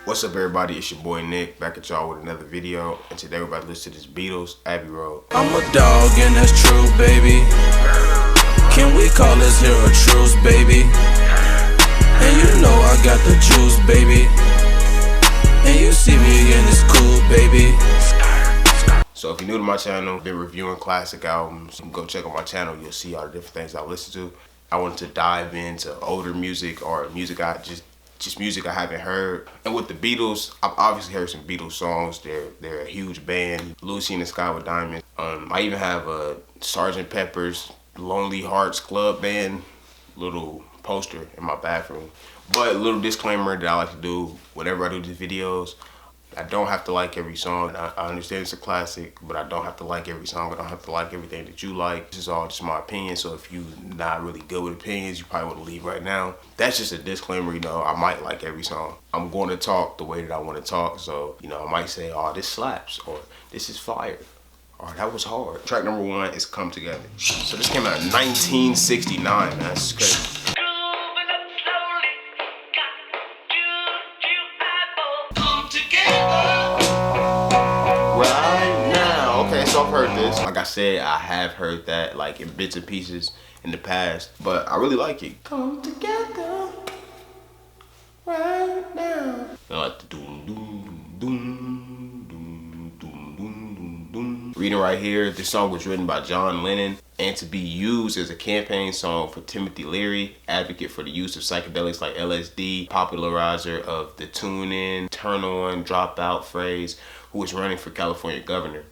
What's up, everybody? It's your boy Nick, back at y'all with another video, and today we're about to listen to this Beatles Abbey Road. I'm a dog and that's true, baby. Can we call this here a truce, baby? And you know I got the juice, baby. And you see me and it's cool, baby. So if you're new to my channel, I've been reviewing classic albums. You can go check out my channel, you'll see all the different things I listen to. I wanted to dive into older music or music just music I haven't heard. And with the Beatles, I've obviously heard some Beatles songs. They're a huge band. Lucy in the Sky with Diamonds. I even have a Sgt. Pepper's Lonely Hearts Club Band little poster in my bathroom. But a little disclaimer that I like to do whenever I do these videos, I don't have to like every song. I understand it's a classic, but I don't have to like every song. I don't have to like everything that you like. This is all just my opinion, so if you're not really good with opinions, you probably want to leave right now. That's just a disclaimer, you know, I might like every song. I'm going to talk the way that I want to talk, so, you know, I might say, oh, this slaps, or this is fire, or that was hard. Track number 1 is Come Together. So this came out in 1969, man, that's crazy. I've heard this. Like I said, I have heard that like in bits and pieces in the past, but I really like it. Come together right now. I like the doom doom doom doom doom doom doom. Reading right here, this song was written by John Lennon and to be used as a campaign song for Timothy Leary, advocate for the use of psychedelics like LSD, popularizer of the tune in, turn on, drop out phrase, who was running for California governor.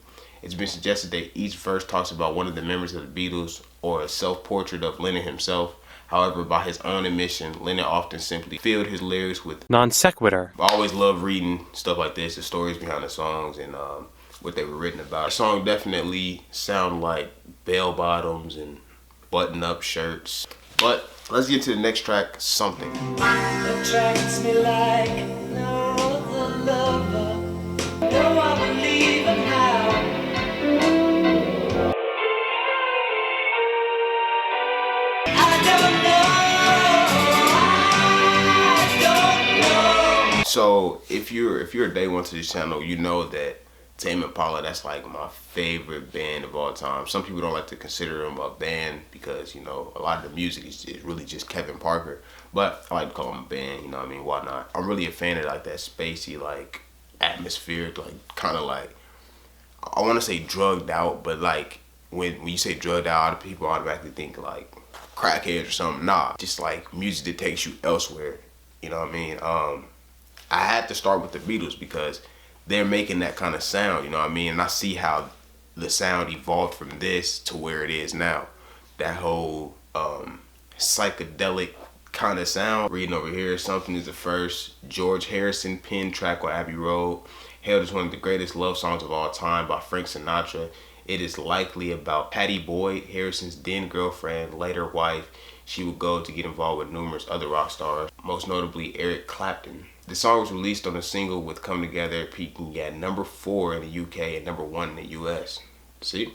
It's been suggested that each verse talks about one of the members of the Beatles or a self-portrait of Lennon himself. However, by his own admission, Lennon often simply filled his lyrics with non sequitur. I always love reading stuff like this, the stories behind the songs and what they were written about. The song definitely sound like bell bottoms and button-up shirts. But let's get to the next track, Something. Attracts me like no other lover. No, I believe in how. So if you're a day one to this channel, you know that Tame Impala, that's like my favorite band of all time. Some people don't like to consider them a band because, you know, a lot of the music is really just Kevin Parker. But I like to call them a band, you know what I mean? Why not? I'm really a fan of like that spacey, like atmospheric, like kind of like, I want to say drugged out, but like when you say drugged out, a lot of people automatically think like crackheads or something. Nah, just like music that takes you elsewhere, you know what I mean? I had to start with the Beatles because they're making that kind of sound, you know what I mean? And I see how the sound evolved from this to where it is now. That whole psychedelic kind of sound. Reading over here, Something is the first George Harrison penned track on Abbey Road. Hailed as one of the greatest love songs of all time by Frank Sinatra. It is likely about Pattie Boyd, Harrison's then girlfriend, later wife. She would go to get involved with numerous other rock stars, most notably Eric Clapton. The song was released on a single with Come Together, peaking at number 4 in the UK and number 1 in the US. See?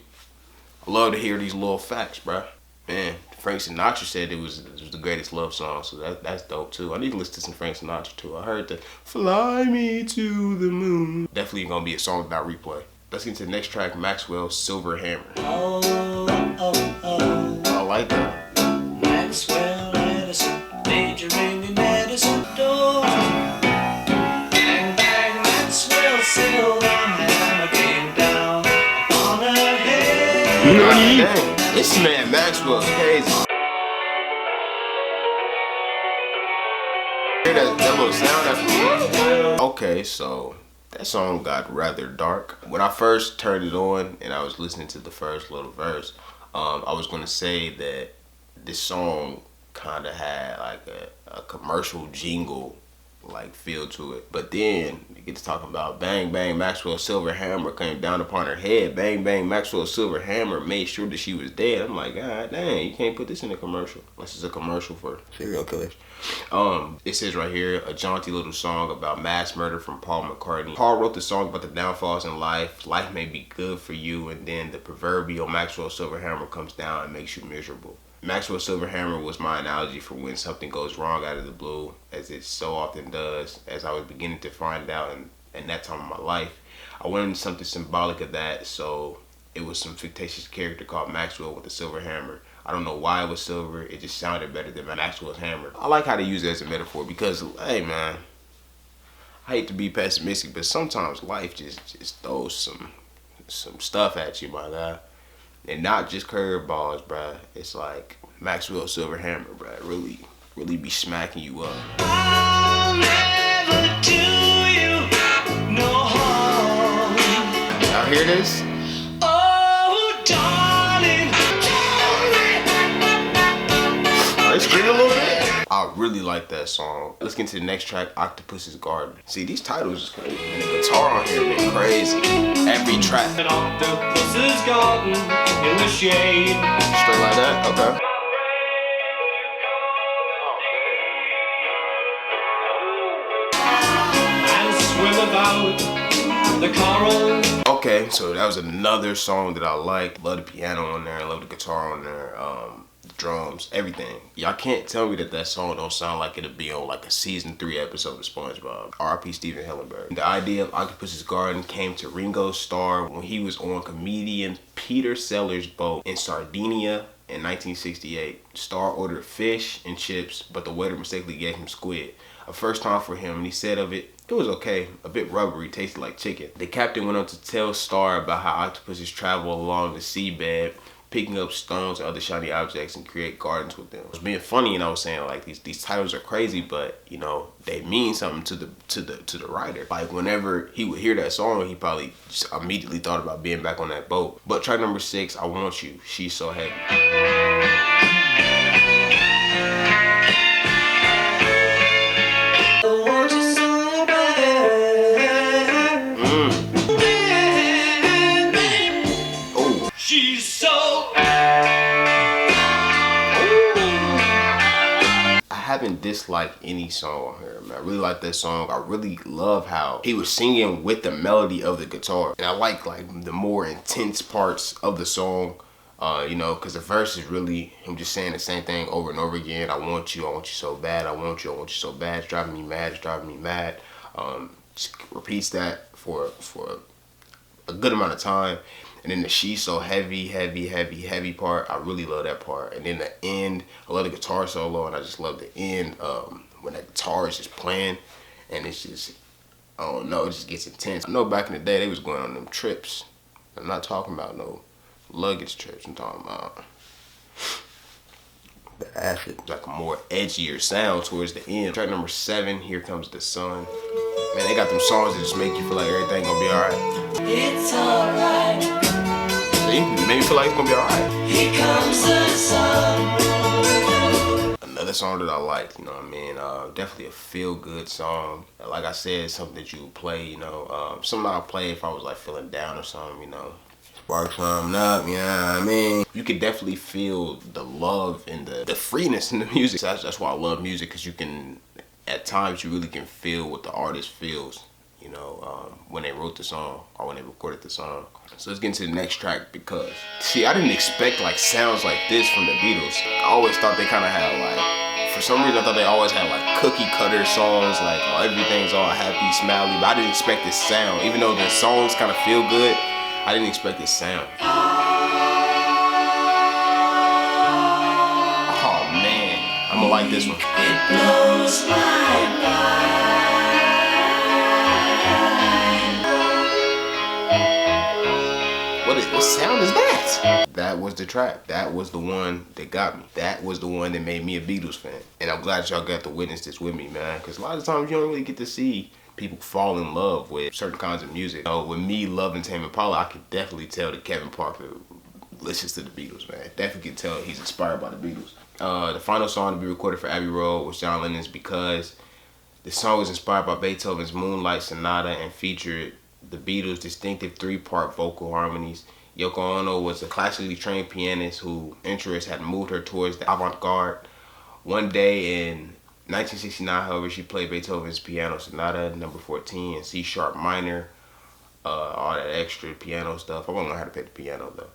I love to hear these little facts, bruh. Man, Frank Sinatra said it was the greatest love song, so that's dope too. I need to listen to some Frank Sinatra too. I heard the Fly Me to the Moon. Definitely gonna be a song about replay. Let's get to the next track, Maxwell, Silver Hammer. I like that. Maxwell, Edison, major ringing Edison door. Bang, bang, Maxwell, silver hammer came down on her head. Dang, this man Maxwell's crazy. Hear that little sound? Okay, so that song got rather dark. When I first turned it on and I was listening to the first little verse, I was gonna say that this song kind of had like a commercial jingle like feel to it. But then you get to talking about bang bang Maxwell's silver hammer came down upon her head. Bang bang Maxwell's silver hammer made sure that she was dead. I'm like, God dang, you can't put this in a commercial. Unless it's a commercial for serial killers. It says right here, a jaunty little song about mass murder from Paul McCartney. Paul wrote the song about the downfalls in life. Life may be good for you, and then the proverbial Maxwell silver hammer comes down and makes you miserable. Maxwell Silver Hammer was my analogy for when something goes wrong out of the blue, as it so often does, as I was beginning to find out in that time of my life. I wanted something symbolic of that, so it was some fictitious character called Maxwell with a silver hammer. I don't know why it was silver, it just sounded better than Maxwell's hammer. I like how they use it as a metaphor because, hey man, I hate to be pessimistic, but sometimes life just throws some stuff at you, my guy. And not just curveballs, bruh. It's like Maxwell Silver Hammer, bruh. Really be smacking you up. I'll never do you no harm. Y'all hear this? Oh, darling, Are they screaming a little bit? I really like that song. Let's get to the next track, Octopus's Garden. See, these titles is crazy. And the guitar on here been crazy. Every track. an octopus's garden in the shade. Straight like that? Okay. And swim about the coral. Okay, so that was another song that I liked. Love the piano on there, love the guitar on there, the drums, everything. Y'all can't tell me that song don't sound like it'll be on like a season 3 episode of SpongeBob. R.I.P. Steven Hillenburg. The idea of Octopus's Garden came to Ringo Starr when he was on comedian Peter Sellers' boat in Sardinia in 1968. Starr ordered fish and chips, but the waiter mistakenly gave him squid. A first time for him, and he said of it, it was okay, a bit rubbery, tasted like chicken. The captain went on to tell Starr about how octopuses travel along the seabed, picking up stones and other shiny objects and create gardens with them. I was being funny and I was saying like these titles are crazy, but you know, they mean something to the writer. Like whenever he would hear that song, he probably just immediately thought about being back on that boat. But track number 6, I Want You, She's So Heavy. She's so. I haven't disliked any song on here, man. I really like that song. I really love how he was singing with the melody of the guitar. And I like the more intense parts of the song, you know, because the verse is really him just saying the same thing over and over again. I want you so bad. I want you so bad. It's driving me mad, it's driving me mad. Just repeats that for a good amount of time. And then the She's So Heavy, heavy, heavy, heavy part, I really love that part. And then the end, I love the guitar solo, and I just love the end when that guitar is just playing, and it's just, I don't know, it just gets intense. I know back in the day, they was going on them trips. I'm not talking about no luggage trips, I'm talking about the acid, like a more edgier sound towards the end. Track number 7, Here Comes the Sun. Man, they got them songs that just make you feel like everything gonna be alright. It's alright. See, it made me feel like it's gonna be alright. Here comes the sun. Another song that I liked, you know what I mean? Definitely a feel-good song. Like I said, something that you would play, you know. Something I'd play if I was like feeling down or something, you know. Spark something up, you know what I mean? You can definitely feel the love and the freeness in the music. That's why I love music, because you can, at times you really can feel what the artist feels, you know, when they wrote the song or when they recorded the song. So let's get into the next track, because, see, I didn't expect like sounds like this from the Beatles. I always thought they kind of had like, for some reason I thought they always had like cookie cutter songs, like oh, everything's all happy, smiley, but I didn't expect this sound. Even though the songs kind of feel good, I didn't expect this sound. Oh man, I'm gonna like this one. It blows my mind. What sound is that? That was the track. That was the one that got me. That was the one that made me a Beatles fan. And I'm glad y'all got to witness this with me, man. Because a lot of times you don't really get to see people fall in love with certain kinds of music. So with me loving Tame Impala, I could definitely tell that Kevin Parker listens to the Beatles, man. Definitely can tell he's inspired by the Beatles. The final song to be recorded for Abbey Road was John Lennon's Because. The song was inspired by Beethoven's Moonlight Sonata and featured the Beatles' distinctive 3-part vocal harmonies. Yoko Ono was a classically trained pianist whose interest had moved her towards the avant-garde. One day in 1969, however, she played Beethoven's Piano Sonata number 14 in C-sharp minor, all that extra piano stuff. I won't know how to play the piano though.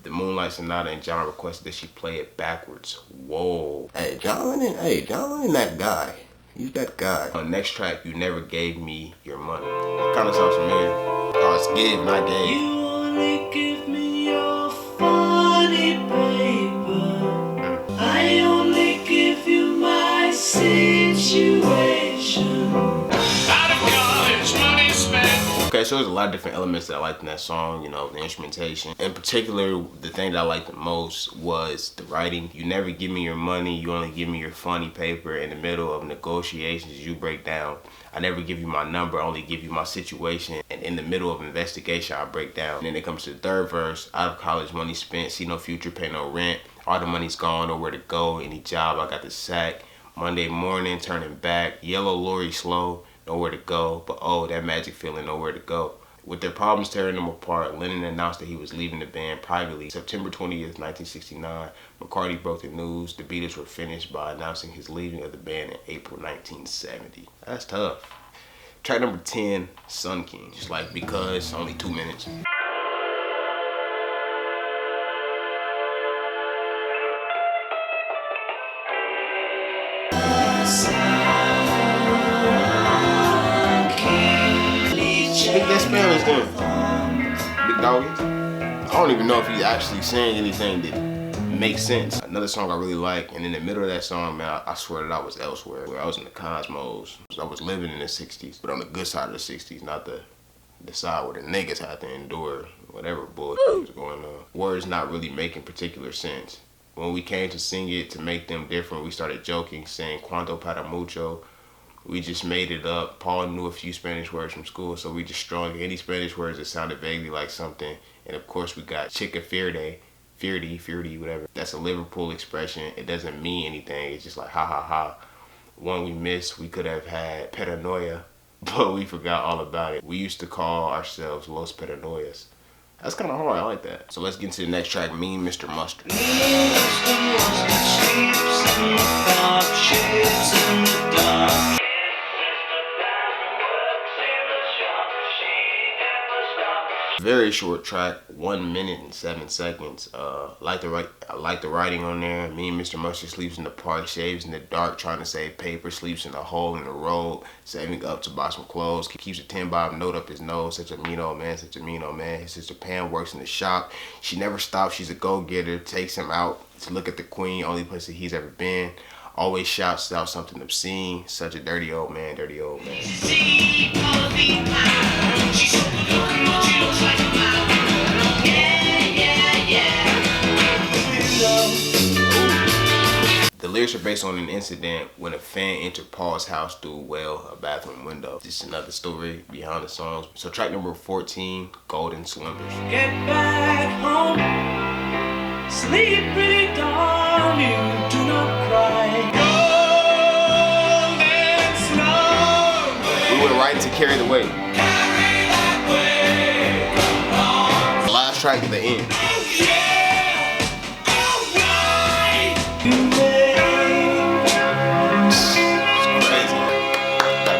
The Moonlight Sonata, and John requested that she play it backwards. Whoa. Hey, John ain't that guy. He's that guy. On the next track, You Never Gave Me Your Money. Kind of sounds familiar. Oh, it's give, not gave. You only give me your funny paper. I only give you my situation. Out of college, money spent. Okay, so there's a lot of different elements that I liked in that song, you know, the instrumentation. In particular, the thing that I liked the most was the writing. You never give me your money, you only give me your funny paper. In the middle of negotiations, you break down. I never give you my number, I only give you my situation. And in the middle of investigation, I break down. And then it comes to the third verse. Out of college, money spent, see no future, pay no rent. All the money's gone, nowhere to go. Any job, I got the sack. Monday morning, turning back. Yellow lorry slow, nowhere to go. But oh, that magic feeling, nowhere to go. With their problems tearing them apart, Lennon announced that he was leaving the band privately. September 20th, 1969, McCartney broke the news. The Beatles were finished by announcing his leaving of the band in April 1970. That's tough. Track number 10, Sun King. Just like because, only 2 minutes. Speak that Spanish then, big doggy. I don't even know if he's actually saying anything that makes sense. Another song I really like, and in the middle of that song, man, I swear that I was elsewhere. Where I was in the cosmos. I was living in the 60s, but on the good side of the 60s, not the side where the niggas had to endure whatever bullshit was going on. Words not really making particular sense. When we came to sing it, to make them different, we started joking, saying cuanto para mucho. We just made it up. Paul knew a few Spanish words from school, so we just strung any Spanish words that sounded vaguely like something. And of course, we got chica fierde, whatever. That's a Liverpool expression. It doesn't mean anything. It's just like ha ha ha. One we missed, we could have had paranoia, but we forgot all about it. We used to call ourselves Los Paranoias. That's kind of hard. I like that. So let's get into the next track, Mean Mr. Mustard. Very short track, 1 minute and 7 seconds. I like the writing on there. Me and Mr. Mustard sleeps in the park, shaves in the dark, trying to save paper, sleeps in a hole in the road, saving up to buy some clothes, keeps a 10-bob note up his nose, such a mean old man, such a mean old man. His sister Pam works in the shop. She never stops, she's a go-getter, takes him out to look at the queen, only place that he's ever been. Always shouts out something obscene, such a dirty old man, dirty old man. The lyrics are based on an incident when a fan entered Paul's house through a bathroom window. Just another story behind the songs. So track number 14, Golden Slumbers. Get back home, sleep pretty darling, do not cry. Golden slumbers. We went right into Carry the Weight. The last track at the end.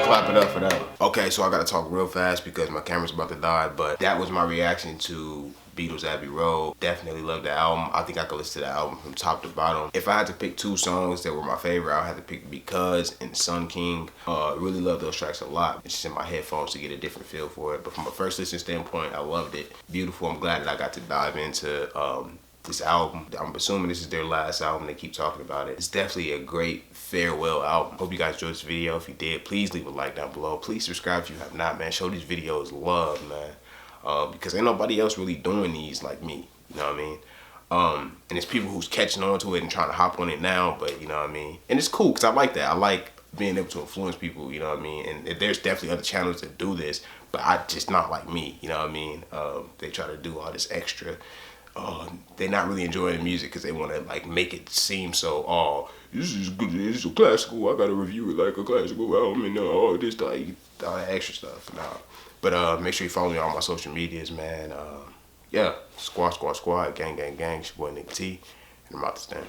Clap it up for that. Okay, so I gotta talk real fast because my camera's about to die, but that was my reaction to Beatles Abbey Road. Definitely love the album. I think I could listen to the album from top to bottom. If I had to pick 2 songs that were my favorite, I would have to pick Because and Sun King. Really love those tracks a lot. It's just in my headphones to get a different feel for it. But from a first listen standpoint, I loved it. Beautiful. I'm glad that I got to dive into this album. I'm assuming this is their last album. They keep talking about it. It's definitely a great farewell album. Hope you guys enjoyed this video. If you did, please leave a like down below. Please subscribe if you have not, man. Show these videos love, man. Because ain't nobody else really doing these like me. You know what I mean? And it's people who's catching on to it and trying to hop on it now, but you know what I mean? And it's cool because I like that. I like being able to influence people, you know what I mean? And there's definitely other channels that do this, but I just not like me, you know what I mean? They try to do all this extra. They're not really enjoying the music because they want to like make it seem so, this is good, this is a classical, I gotta review it like a classical album and all this, like, all that extra stuff. Nah. But make sure you follow me on all my social medias, man. Yeah, squad, gang, gang, gang. It's your boy Nick T, and I'm out to stand.